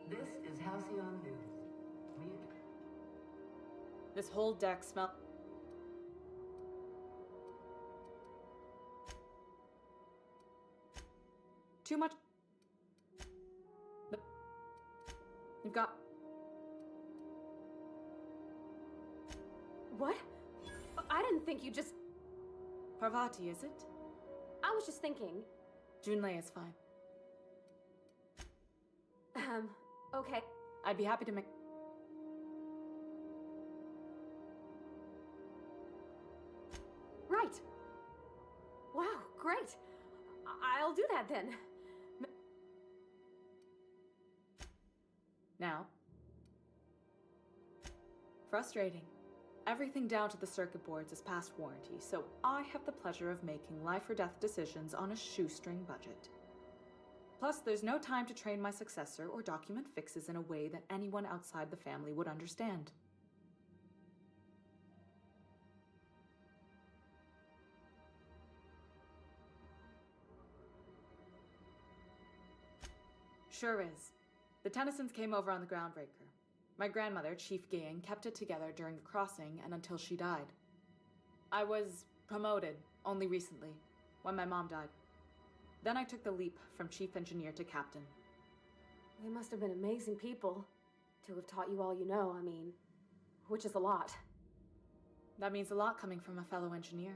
This is Halcyon News. Mute. This whole deck smells. Too much. You've got. What? I didn't think you just... Parvati, is it? I was just thinking. Junlei is fine. Okay. I'd be happy to make. Right. Wow, great. I'll do that then. Now. Frustrating. Everything down to the circuit boards is past warranty, so I have the pleasure of making life or death decisions on a shoestring budget. Plus, there's no time to train my successor or document fixes in a way that anyone outside the family would understand. Sure is. The Tennysons came over on the Groundbreaker. My grandmother, Chief Gayan, kept it together during the crossing and until she died. I was promoted only recently, when my mom died. Then I took the leap from chief engineer to captain. They must have been amazing people to have taught you all you know, I mean, which is a lot. That means a lot coming from a fellow engineer.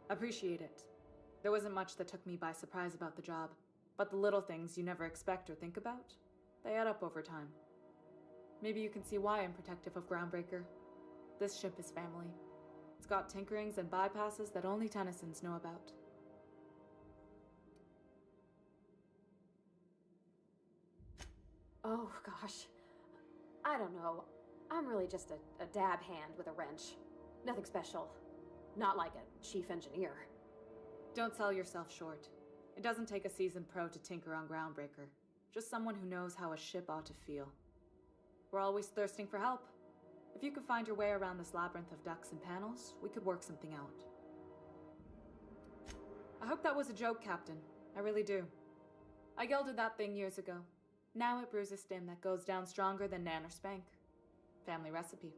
Appreciate it. There wasn't much that took me by surprise about the job, but the little things you never expect or think about, they add up over time. Maybe you can see why I'm protective of Groundbreaker. This ship is family. It's got tinkerings and bypasses that only Tennysons know about. Oh, gosh. I don't know. I'm really just a dab hand with a wrench. Nothing special. Not like a chief engineer. Don't sell yourself short. It doesn't take a seasoned pro to tinker on Groundbreaker. Just someone who knows how a ship ought to feel. We're always thirsting for help. If you could find your way around this labyrinth of ducts and panels, we could work something out. I hope that was a joke, Captain. I really do. I gilded that thing years ago. Now it brews a stem that goes down stronger than Nan or Spank. Family recipe.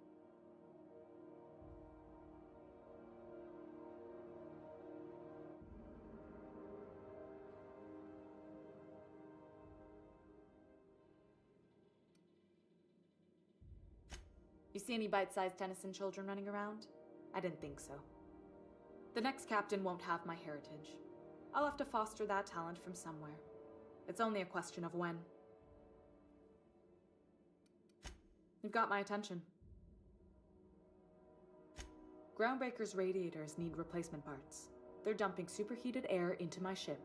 You see any bite-sized Tennyson children running around? I didn't think so. The next captain won't have my heritage. I'll have to foster that talent from somewhere. It's only a question of when. You've got my attention. Groundbreaker's radiators need replacement parts. They're dumping superheated air into my ship.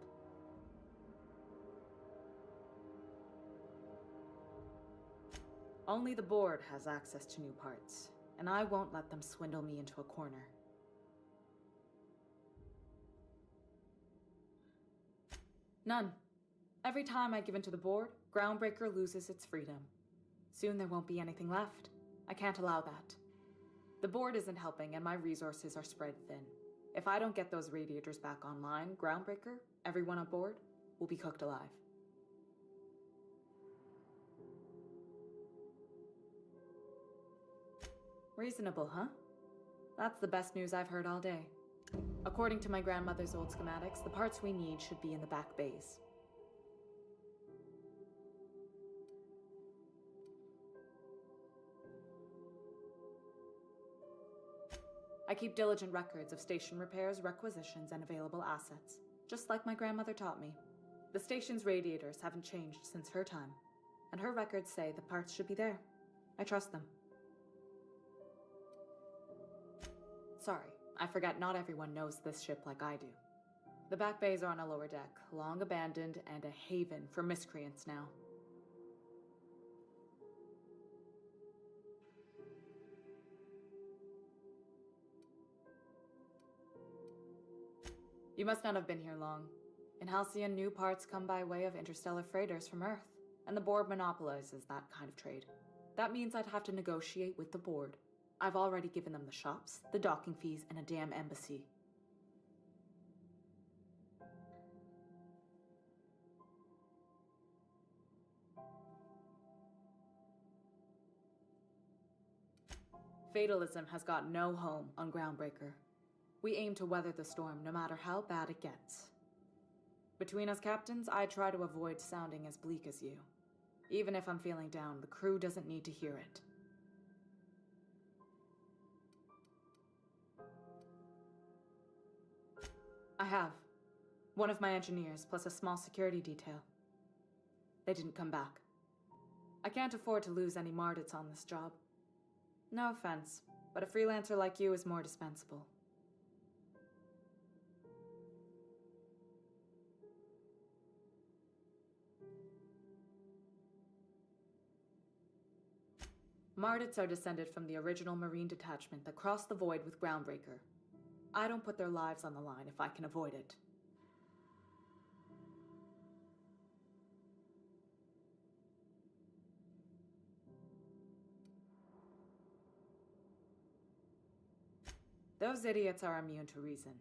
Only the board has access to new parts, and I won't let them swindle me into a corner. None. Every time I give in to the board, Groundbreaker loses its freedom. Soon there won't be anything left. I can't allow that. The board isn't helping, and my resources are spread thin. If I don't get those radiators back online, Groundbreaker, everyone on board, will be cooked alive. Reasonable, huh? That's the best news I've heard all day. According to my grandmother's old schematics, the parts we need should be in the back bays. I keep diligent records of station repairs, requisitions, and available assets, just like my grandmother taught me. The station's radiators haven't changed since her time, and her records say the parts should be there. I trust them. Sorry, I forget not everyone knows this ship like I do. The back bays are on a lower deck, long abandoned and a haven for miscreants now. You must not have been here long. In Halcyon, new parts come by way of interstellar freighters from Earth, and the board monopolizes that kind of trade. That means I'd have to negotiate with the board. I've already given them the shops, the docking fees, and a damn embassy. Fatalism has got no home on Groundbreaker. We aim to weather the storm no matter how bad it gets. Between us captains, I try to avoid sounding as bleak as you. Even if I'm feeling down, the crew doesn't need to hear it. I have. One of my engineers, plus a small security detail. They didn't come back. I can't afford to lose any Mardits on this job. No offense, but a freelancer like you is more dispensable. Mardits are descended from the original Marine detachment that crossed the void with Groundbreaker. I don't put their lives on the line if I can avoid it. Those idiots are immune to reason,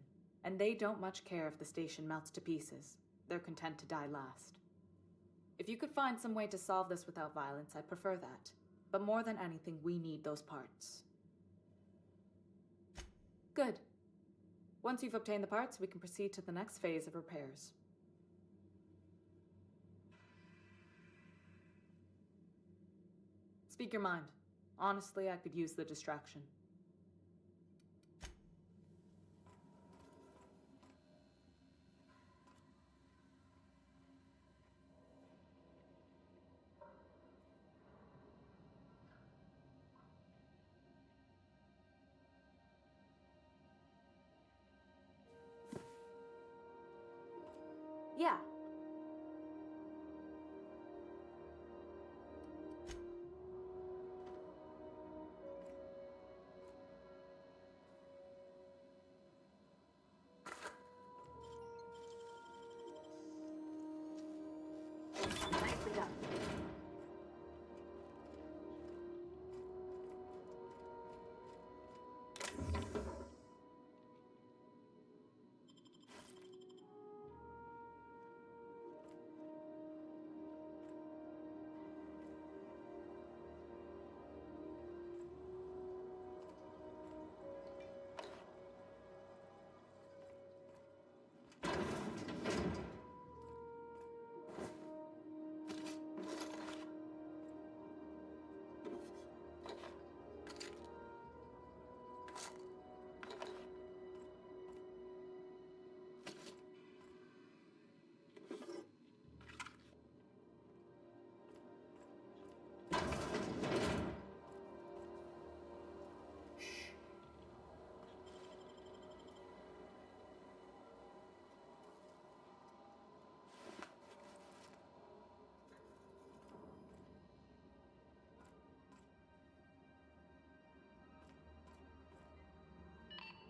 and they don't much care if the station melts to pieces. They're content to die last. If you could find some way to solve this without violence, I'd prefer that. But more than anything, we need those parts. Good. Once you've obtained the parts, we can proceed to the next phase of repairs. Speak your mind. Honestly, I could use the distraction. Yeah. Nicely done.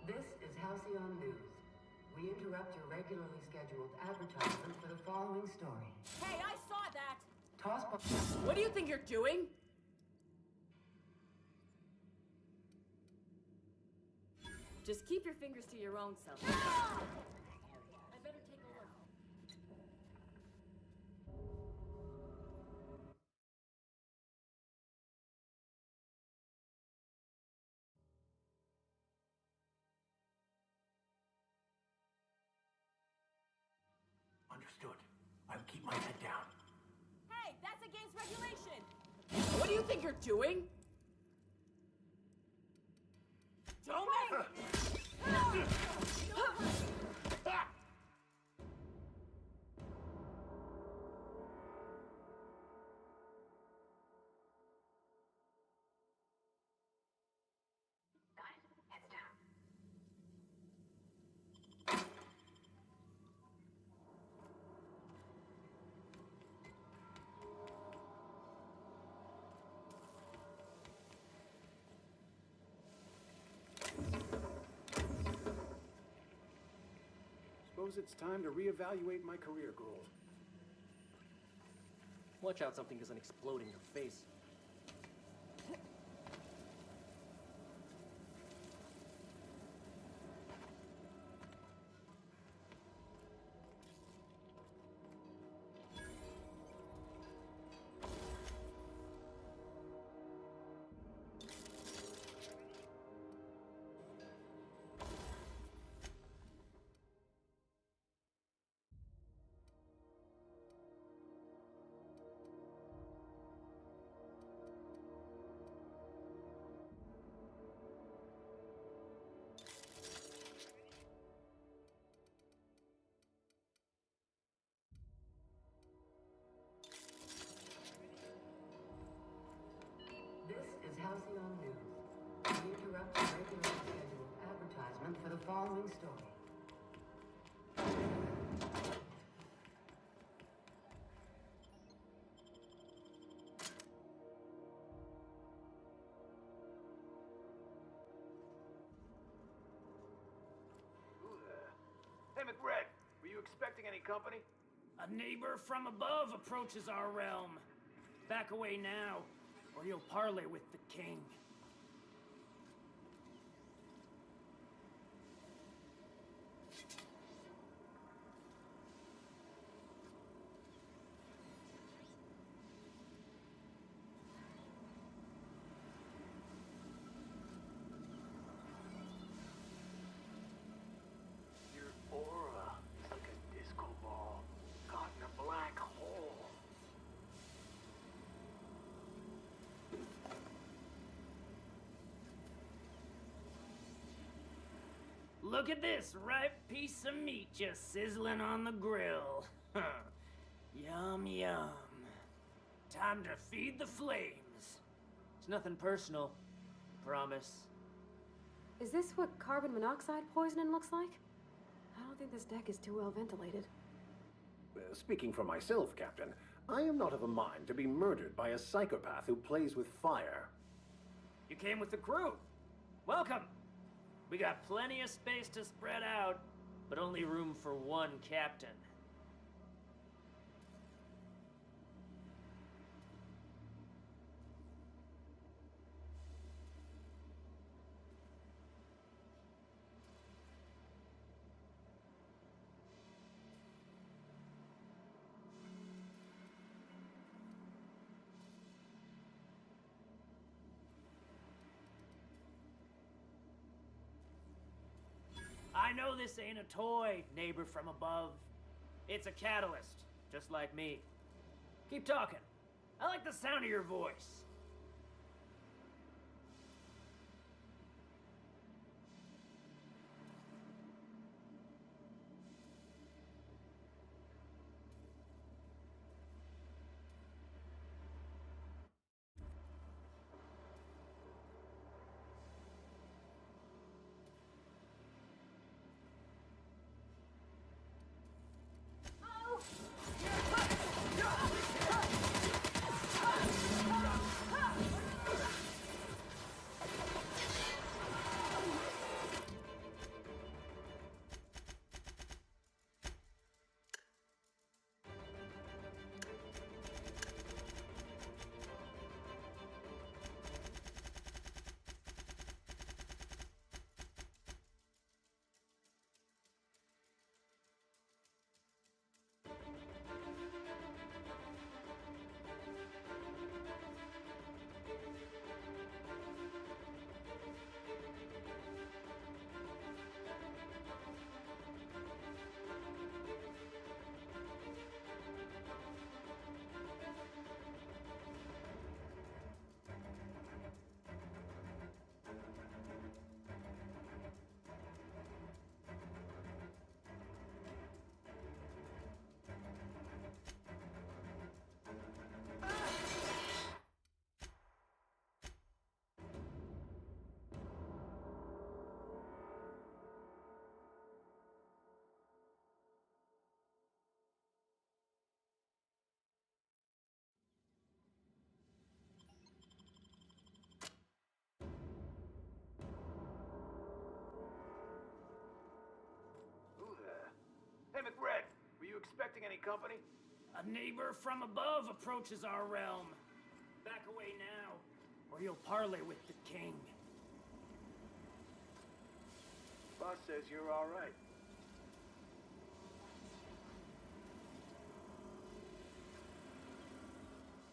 This is Halcyon News. We interrupt your regularly scheduled advertisement for the following story. Hey, I saw that! Toss What do you think you're doing? Just keep your fingers to your own self. I better take a look. Understood. I'll keep my head down. Hey, that's against regulation! What do you think you're doing? Don't make... suppose it's time to reevaluate my career goals. Watch out something doesn't explode in your face. This is Halcyon News. We interrupt the regularly scheduled advertisement for the following story. Who there? Hey, McBride, were you expecting any company? A neighbor from above approaches our realm. Back away now, or you'll parley with the king. Your aura is like a disco ball caught in a black hole. Look at this ripe piece of meat just sizzling on the grill. Yum, yum. Time to feed the flames. It's nothing personal. Promise. Is this what carbon monoxide poisoning looks like? I don't think this deck is too well ventilated. Speaking for myself, Captain, I am not of a mind to be murdered by a psychopath who plays with fire. You came with the crew. Welcome. We got plenty of space to spread out, But only room for one captain. I know this ain't a toy, neighbor from above. It's a catalyst, just like me. Keep talking. I like the sound of your voice. expecting any company? A neighbor from above approaches our realm. Back away now, or you'll parley with the king. Boss says you're all right.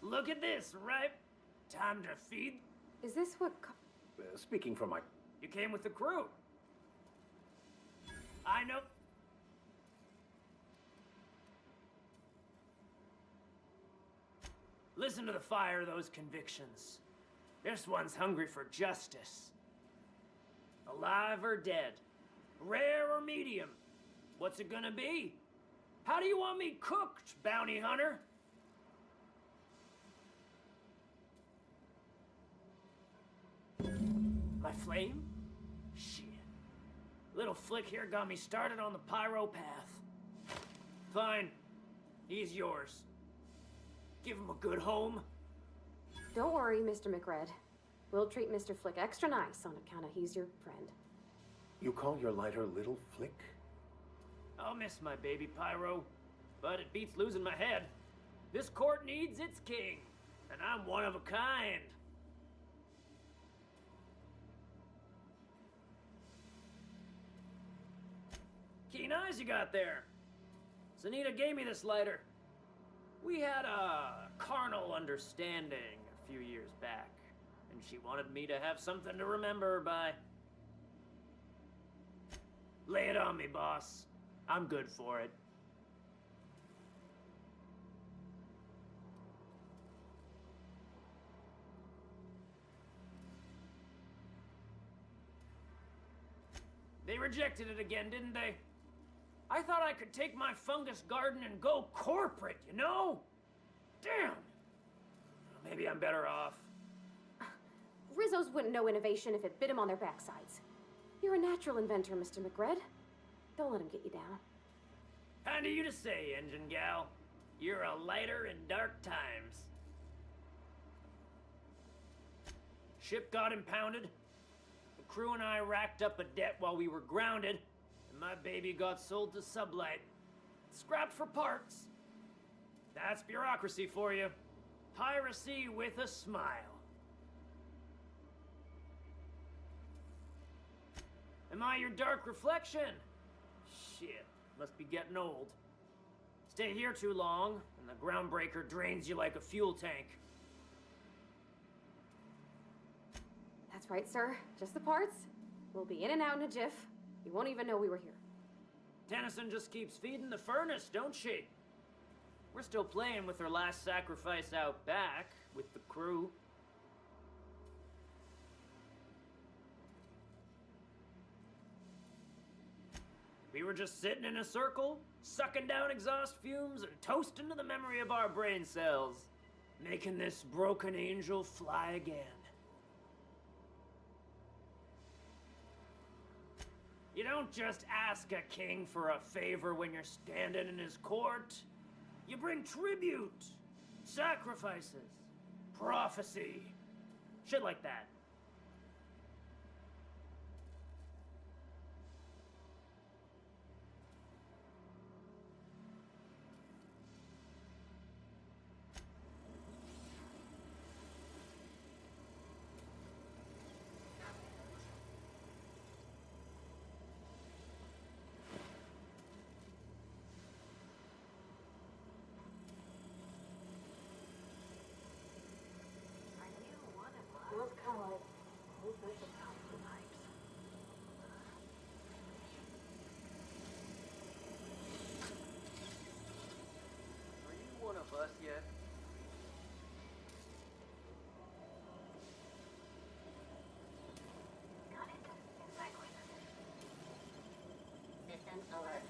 Look at this, right? Time to feed. Is this what... Speaking for my... You came with the crew. I know. Listen to the fire of those convictions. This one's hungry for justice. Alive or dead? Rare or medium? What's it gonna be? How do you want me cooked, bounty hunter? My flame? Shit. Little flick here got me started on the pyro path. Fine. He's yours. Give him a good home. Don't worry, Mr. McRed. We'll treat Mr. Flick extra nice on account of he's your friend. You call your lighter Little Flick? I'll miss my baby Pyro, but it beats losing my head. This court needs its king, and I'm one of a kind. Keen eyes you got there. Sunita gave me this lighter. We had a carnal understanding a few years back, and she wanted me to have something to remember her by. Lay it on me, boss. I'm good for it. They rejected it again, didn't they? I thought I could take my fungus garden and go corporate, you know? Damn! Maybe I'm better off. Rizzo's wouldn't know innovation if it bit him on their backsides. You're a natural inventor, Mr. McRed. Don't let him get you down. Kind of you to say, engine gal. You're a lighter in dark times. Ship got impounded. The crew and I racked up a debt while we were grounded, and my baby got sold to Sublight. Scrapped for parts. That's bureaucracy for you. Piracy with a smile. Am I your dark reflection? Shit, must be getting old. Stay here too long, and the groundbreaker drains you like a fuel tank. That's right, sir. Just the parts. We'll be in and out in a jiff. You won't even know we were here. Tennyson just keeps feeding the furnace, don't she? We're still playing with her last sacrifice out back, with the crew. We were just sitting in a circle, sucking down exhaust fumes and toasting to the memory of our brain cells, making this broken angel fly again. You don't just ask a king for a favor when you're standing in his court. You bring tribute, sacrifices, prophecy, shit like that. It was kind of like who's this about tonight? Are you one of us yet? Got it. Exactly. Mission alert.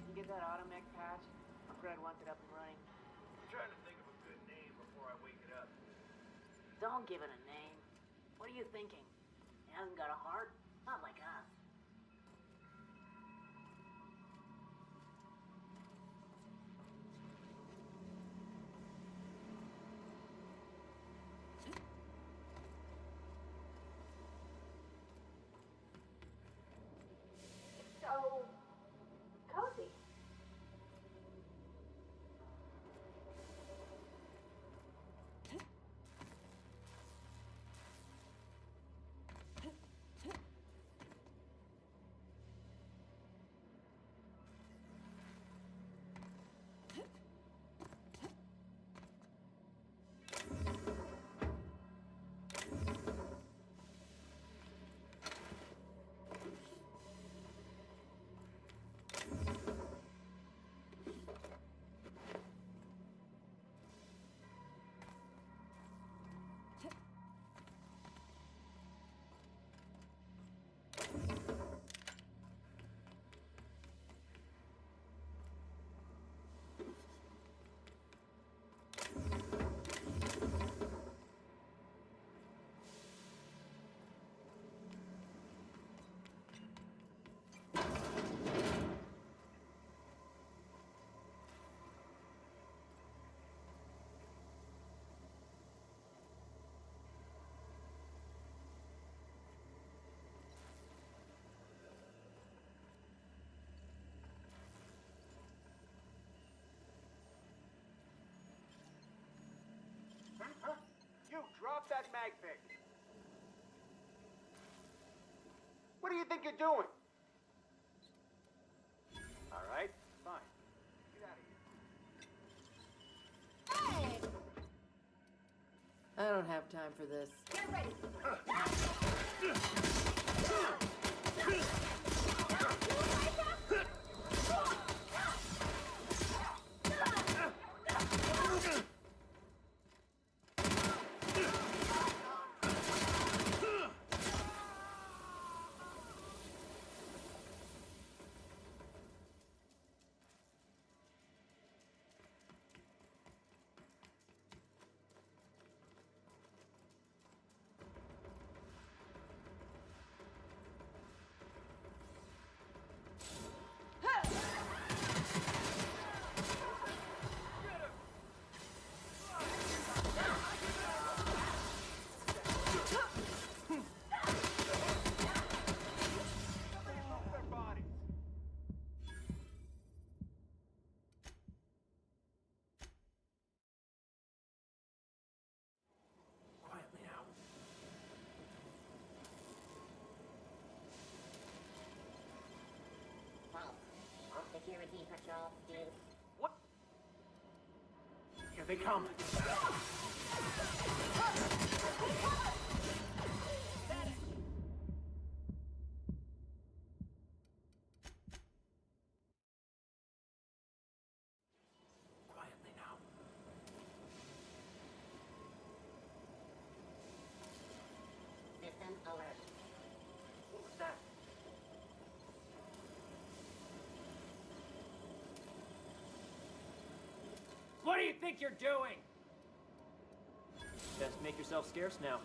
You get that automech patch? Fred wants it up and running. I'm trying to think of a good name before I wake it up. Don't give it a name. What are you thinking? It hasn't got a heart? Not like us. So tag pick. What do you think you're doing? All right, fine. Get out of here. I don't have time for this. Quietly now. Security patrol, dude. What? Here they come. Quietly now. System alert. What was that? What do you think you're doing? Best make yourself scarce now.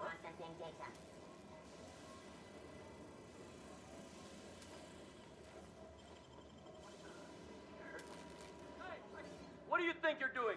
Processing data. What do you think you're doing?